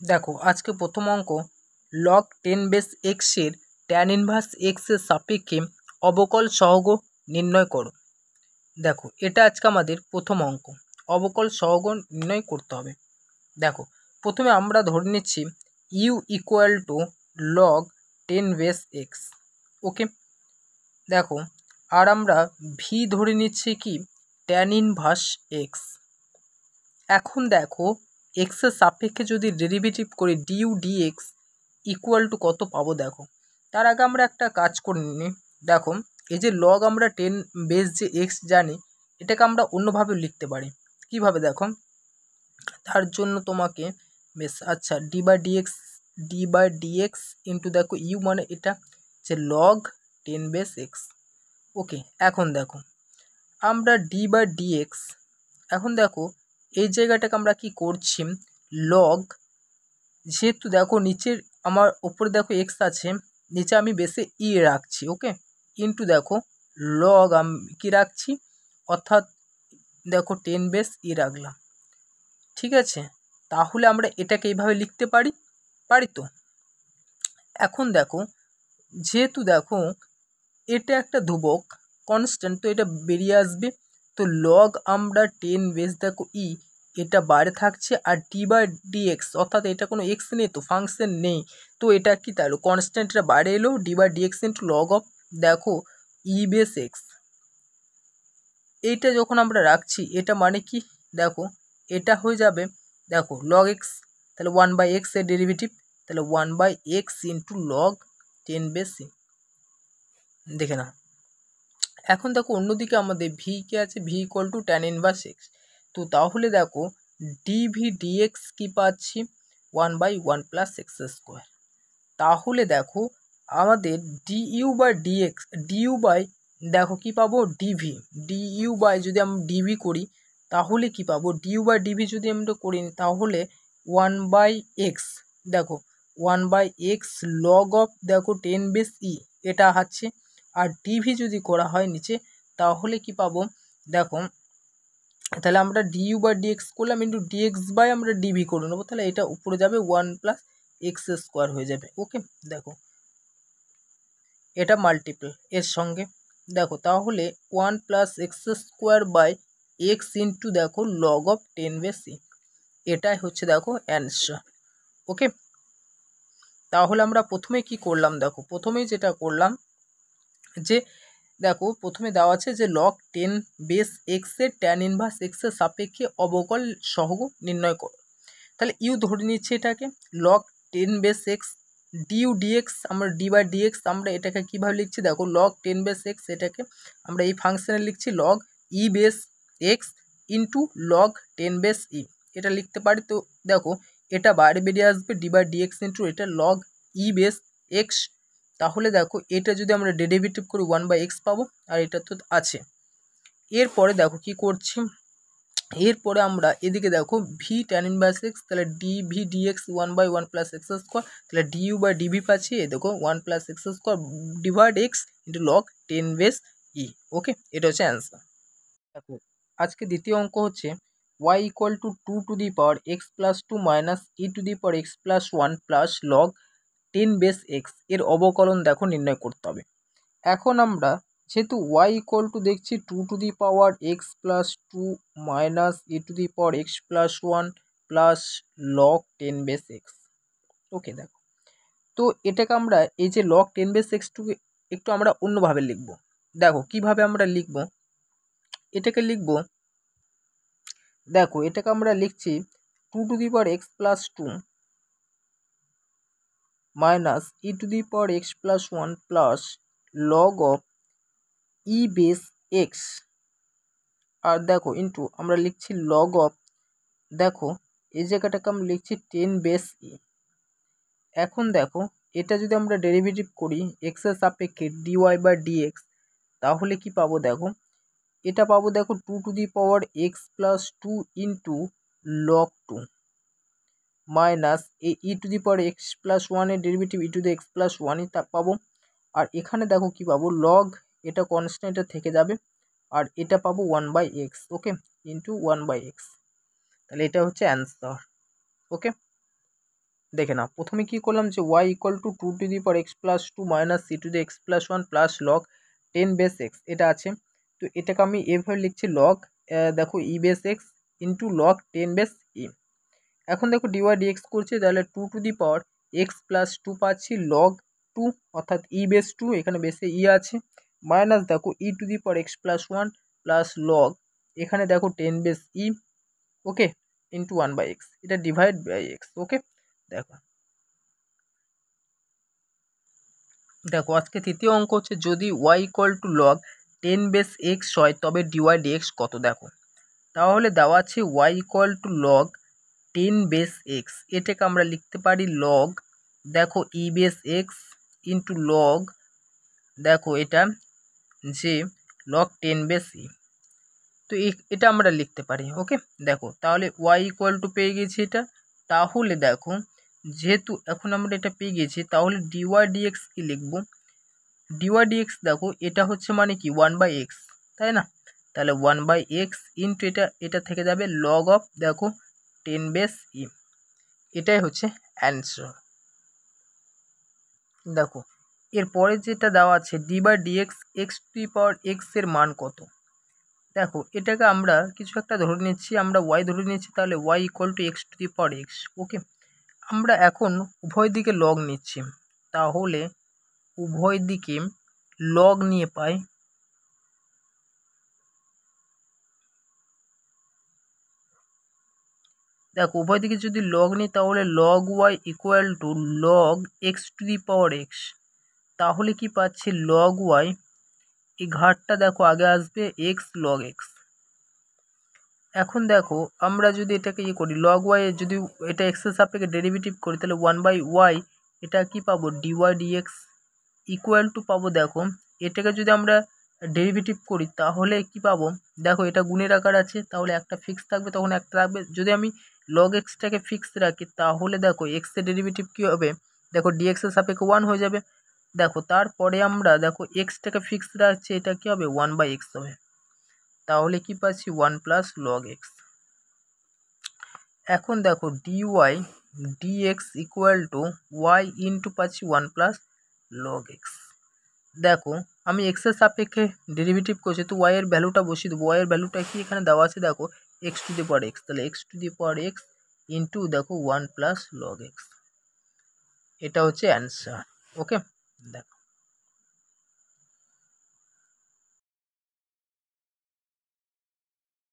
দেখো আজকে প্রথম অঙ্ক লগ 10 বেস x এর ট্যান ইনভার্স এক্স এর সাপেক্ষে অবকল সহগ নির্ণয় করো। দেখো এটা আজকে আমাদের প্রথম অঙ্ক, অবকল সহগ নির্ণয় করতে হবে। দেখো প্রথমে আমরা ধরে নিচ্ছি u equal to log 10 base x। Okay, দেখো আর আমরা ভি ধরে নিচ্ছি কি ট্যান ইনভার্স এক্স। এখন দেখো এক্সের সাপেক্ষে যদি ডেরিভেটিভ করি ডিউ ডিএক্স ইকুয়াল টু কত পাবো। দেখো তার আগে আমরা একটা কাজ করে নিই। দেখো এই যে লগ আমরা 10 বেস যে এক্স জানি, এটাকে আমরা অন্যভাবে লিখতে পারি। কিভাবে দেখো, তার জন্য তোমাকে বেশ আচ্ছা ডি বাই ডিএক্স ইন্টু দেখো ইউ মানে এটা যে লগ 10 বেস x। ওকে, এখন দেখো আমরা ডি/ডিএক্স, এখন দেখো এই জায়গাটাকে আমরা কি করছি লগ, যেহেতু দেখো নিচের আমার ওপরে দেখো এক্স আছে, নিচে আমি বেসে ই রাখছি। ওকে, ইন্টু দেখো লগ আমি কি রাখছি, অর্থাৎ দেখো 10 বেস রাখলাম। ঠিক আছে, তাহলে আমরা এটাকে এইভাবে লিখতে পারি পারি তো। এখন দেখো যেহেতু দেখো এটা একটা ধ্রুবক কনস্ট্যান্ট, তো এটা বেরিয়ে আসবে। তো লগ আমরা 10 বেস দেখো এটা বাইরে থাকছে, আর ডি/ডিএক্স অর্থাৎ এটা কোনো এক্স নেই, তো ফাংশন নেই, তো এটা কি তাহলে কনস্ট্যান্ট, এটা বাইরে এলো ডি/ডিএক্স ইন্টু লগ অফ দেখো ই/বেস x। এইটা যখন আমরা রাখছি এটা মানে কি দেখো এটা হয়ে যাবে দেখো লগ এক্স, তাহলে 1/x এর ডেরিভেটিভ, তাহলে 1/x ইন্টু লগ 10 বেস দেখে না। এখন দেখো অন্যদিকে আমাদের ভি কে আছে, V equal to tan inverse x. তো তাহলে দেখো ডিভি ডিএক্স কি পাচ্ছি 1/1 প্লাস এক্স স্কোয়ার। তাহলে দেখো আমাদের ডিইউ বাই দেখো কি পাবো ডিইউ বাই যদি আমি ডিভি করি তাহলে কি পাবো, ডিইউ/ডিভি যদি আমরা করি তাহলে 1/x দেখো 1/x লগ অফ দেখো 10 বেস এটা আছে। আর ডিভি যদি করা হয় নিচে তাহলে কি পাবো দেখো, তাহলে আমরা ডিইউ/ডিএক্স করলাম ইন্টু ডিএক্স/বাই আমরা ডিভি করে নেবো, তাহলে এটা উপরে যাবে 1 প্লাস এক্স স্কোয়ার হয়ে যাবে। ওকে, দেখো এটা মাল্টিপল এর সঙ্গে, দেখো তাহলে 1 plus x square by x into দেখো লগ অফ 10 বেস এটাই হচ্ছে দেখো অ্যান্সার। ওকে, তাহলে আমরা প্রথমে কি করলাম, দেখো প্রথমেই যেটা করলাম যে দেখো প্রথমে দেওয়া আছে যে লগ 10 বেস x এর ট্যান ইনভার্স এক্স এর সাপেক্ষে অবকল সহগ নির্ণয় করো। তাহলে ইউ ধরে নিচ্ছে এটাকে log 10 base x, du dx আমরা ডি/ডিএক্স আমরা এটাকে কীভাবে লিখছি দেখো লগ 10 বেস x, এটাকে আমরা এই ফাংশনে লিখছি log e base x into log 10 base এটা লিখতে পারি। তো দেখো এটা বাইরে বেরিয়ে আসবে ডি/ডিএক্স ইন্টু এটা লগ ই/বেস x। তাহলে দেখো এটা যদি আমরা ডেরিভেটিভ করি 1/x পাবো, আর এটা তো আছে। এরপরে দেখো কি করছি, এরপরে আমরা এদিকে দেখো ভি ট্যান ইনভার্স এক্স, তাহলে d v d x 1/1 plus x square, তাহলে ডিইউ/ডিভি পাচ্ছি এই দেখো 1 plus x square divide x into log 10 base. Okay, এটা হচ্ছে অ্যান্সার। দেখো আজকে দ্বিতীয় অঙ্ক হচ্ছে y equal to 2 to the power x plus 2 minus e to the power x plus 1 plus log 10 base x এর অবকলন দেখো নির্ণয় করতে হবে। এখন আমরা যেহেতু y ইকুয়াল টু দেখছি 2 to the power x plus 2 minus e to the power x plus 1 plus log 10 base x। Okay, দেখো তো এটাকে আমরা এই যে লগ 10 বেস x একটু আমরা অন্যভাবে লিখব। দেখো কিভাবে আমরা লিখব, এটাকে লিখব দেখো এটাকে আমরা লিখছি 2 to the power x plus 2 minus e to the power x plus 1 plus log of e base x, আর দেখো ইন্টু আমরা লিখছি লগ অফ দেখো এই জায়গাটাকে আমরা লিখছি 10 বেস। এখন দেখো এটা যদি আমরা ডেরিভেটিভ করি এক্স এর সাপেক্ষে dy/dx তাহলে কি পাবো দেখো, এটা পাবো দেখো 2 to the power x plus 2 into log 2 minus এই e to the power x plus 1 এর derivative e to the x plus 1ই তা পাবো। আর এখানে দেখো কি পাবো লগ এটা কনস্ট্যান্ট থেকে যাবে, আর এটা পাবো 1/x। ওকে, ইন্টু 1/x, তাহলে এটা হচ্ছে অ্যান্সার। ওকে। দেখে নাও, প্রথমে কি করলাম যে y equal to 2 to the power x plus 2 minus c to the x plus 1 plus log 10 base x এটা আছে। তো এটাকে আমি এভাবে লিখছি লগ দেখো e base x into log 10 base e. এখন দেখো ডিওয়াই ডিএক্স করছে, তাহলে 2 to the power x plus 2 পাচ্ছি লগ 2 অর্থাৎ ই বেস 2, এখানে বেসে ই আছে, মাইনাস দেখো e to the power x plus 1 plus log এখানে দেখো 10 base e, okay, into 1 by x, এটা ডিভাইড বাই এক্স। ওকে, দেখো দেখো আজকে তৃতীয় অঙ্ক হচ্ছে যদি y equal to log 10 base x হয় তবে ডিওয়াই ডিএক্স কত। দেখো তাহলে দেওয়া আছে y equal to log 10 base x, এটাকে আমরা লিখতে পারি লগ দেখো e base x into log দেখো এটা যে লগ 10 বেস ই। তো এটা আমরা লিখতে পারি। ওকে, দেখো তাহলে ওয়াই ইকুয়াল টু পেয়ে গেছি এটা। তাহলে দেখো যেহেতু এখন আমরা এটা পেয়ে গেছি তাহলে ডিওয়াই ডিএক্স কি লিখবো, ডিওয়াই ডিএক্স দেখো এটা হচ্ছে মানে কি 1 বাই এক্স, তাই না, তাহলে 1 বাই এক্স ইন্টু এটা থেকে যাবে লগ অফ দেখো 10 বেস ই, এটাই হচ্ছে অ্যান্সার। দেখো এরপরে যেটা দেওয়া আছে d by dx x to the power x এর মান কত। দেখো এটাকে আমরা কিছু একটা ধরে নিচ্ছি, আমরা ওয়াই ধরে নিচ্ছি, তাহলে y equal to x to the power x. Okay, আমরা এখন উভয় দিকে লগ নিচ্ছি, তাহলে উভয় দিকে লগ নিয়ে পাই দেখো উভয় দিকে যদি লগ নিই তাহলে log y equal to log x to the power x, তাহলে কি পাচ্ছি লগ ওয়াই, এই ঘাটটা দেখো আগে আসবে এক্স লগ এক্স। এখন দেখো আমরা যদি এটাকে করি লগ ওয়াই, যদি এটা এক্সের সাপেক্ষে ডেরিভেটিভ করি তাহলে 1 বাই ওয়াই, এটা কি পাবো ডিওয়াই ডিএক্স ইকুয়াল টু পাবো দেখো এটাকে যদি আমরা ডেরিভেটিভ করি তাহলে কি পাবো, দেখো এটা গুণের আকার আছে তাহলে একটা ফিক্স থাকবে তখন একটা থাকবে, যদি আমি লগ এক্সটাকে ফিক্স রাখি তাহলে দেখো এক্সের ডেরিভেটিভ কী হবে, দেখো ডিএক্সের সাপেক্ষে 1 হয়ে যাবে। দেখো তারপরে আমরা দেখো এক্সটাকে ফিক্স রাখছি, এটা কী হবে 1 বাই এক্স হবে, তাহলে কি পাচ্ছি 1 প্লাস লগ এক্স। এখন দেখো dy dx equal to y into পাচ্ছি 1 প্লাস লগ এক্স। দেখো আমি এক্সের সাপেক্ষে ডেরিভেটিভ করছি তো ওয়াই এর ভ্যালুটা বসিয়ে দেবো, ওয়াই এর ভ্যালুটা কি এখানে দেওয়া আছে দেখো x to the power x, তাহলে x to the power x into দেখো 1 প্লাস লগ এক্স, এটা হচ্ছে অ্যান্সার। ওকে, দেখো